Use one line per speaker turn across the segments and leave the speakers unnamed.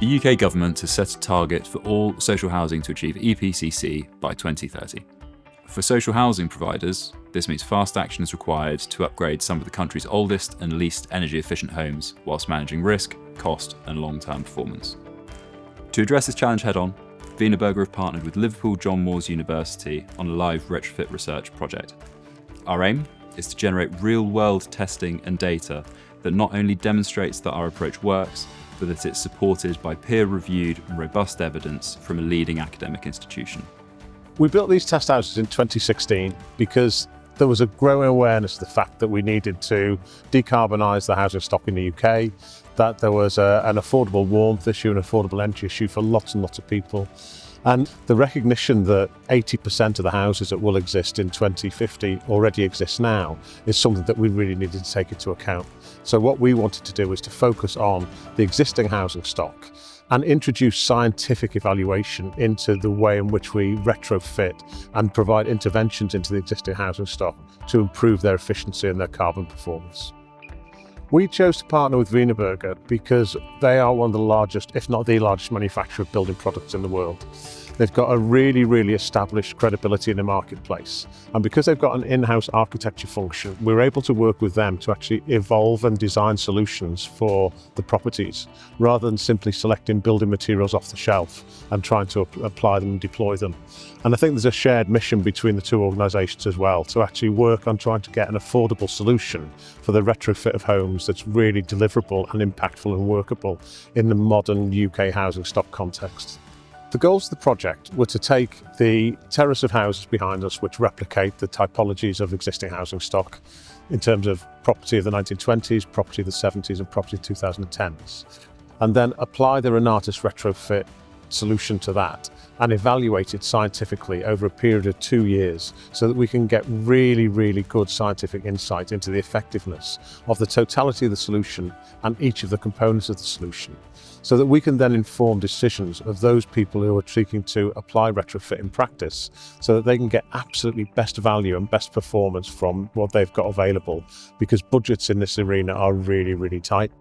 The UK government has set a target for all social housing to achieve EPC C by 2030. For social housing providers, this means fast action is required to upgrade some of the country's oldest and least energy efficient homes whilst managing risk, cost and long-term performance. To address this challenge head-on, Wienerberger have partnered with Liverpool John Moores University on a live retrofit research project. Our aim is to generate real-world testing and data that not only demonstrates that our approach works, but that it's supported by peer-reviewed and robust evidence from a leading academic institution.
We built these test houses in 2016 because there was a growing awareness of the fact that we needed to decarbonise the housing stock in the UK, that there was an affordable warmth issue, an affordable energy issue for lots and lots of people. And the recognition that 80% of the houses that will exist in 2050 already exist now is something that we really needed to take into account. So what we wanted to do was to focus on the existing housing stock and introduce scientific evaluation into the way in which we retrofit and provide interventions into the existing housing stock to improve their efficiency and their carbon performance. We chose to partner with Wienerberger because they are one of the largest, if not the largest, manufacturer of building products in the world. They've got a really established credibility in the marketplace. And because they've got an in-house architecture function, we're able to work with them to actually evolve and design solutions for the properties, rather than simply selecting building materials off the shelf and trying to apply them and deploy them. And I think there's a shared mission between the two organisations as well, to actually work on trying to get an affordable solution for the retrofit of homes that's really deliverable and impactful and workable in the modern UK housing stock context. The goals of the project were to take the terrace of houses behind us, which replicate the typologies of existing housing stock in terms of property of the 1920s, property of the 70s and property of the 2010s, and then apply the Renatus retrofit solution to that and evaluate it scientifically over a period of 2 years so that we can get really good scientific insight into the effectiveness of the totality of the solution and each of the components of the solution, so that we can then inform decisions of those people who are seeking to apply retrofit in practice so that they can get absolutely best value and best performance from what they've got available, because budgets in this arena are really tight.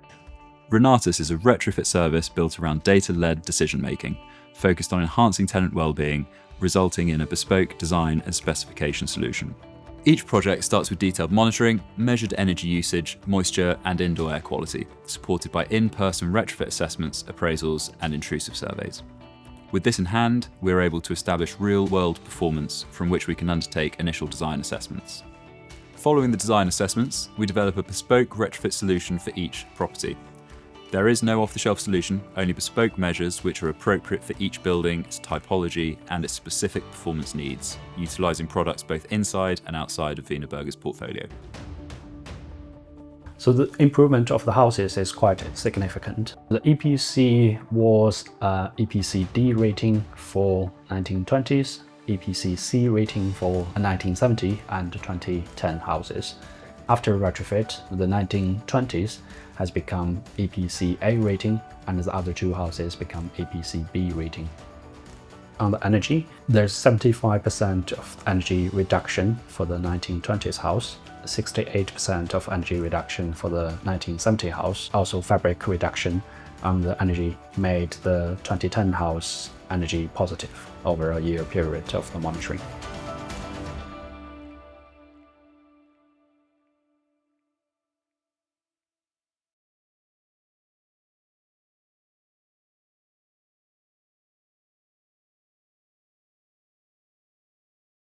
Renatus is a retrofit service built around data-led decision-making, focused on enhancing tenant well-being, resulting in a bespoke design and specification solution. Each project starts with detailed monitoring, measured energy usage, moisture and indoor air quality, supported by in-person retrofit assessments, appraisals and intrusive surveys. With this in hand, we are able to establish real-world performance from which we can undertake initial design assessments. Following the design assessments, we develop a bespoke retrofit solution for each property. There is no off-the-shelf solution, only bespoke measures which are appropriate for each building, its typology and its specific performance needs, utilising products both inside and outside of Wienerberger's portfolio.
So the improvement of the houses is quite significant. The EPC was EPC D rating for 1920s, EPC C rating for 1970 and 2010 houses. After retrofit, the 1920s has become EPC A rating and the other two houses become EPC B rating. On the energy, there's 75% of energy reduction for the 1920s house, 68% of energy reduction for the 1970 house. Also fabric reduction on the energy made the 2010 house energy positive over a year period of the monitoring.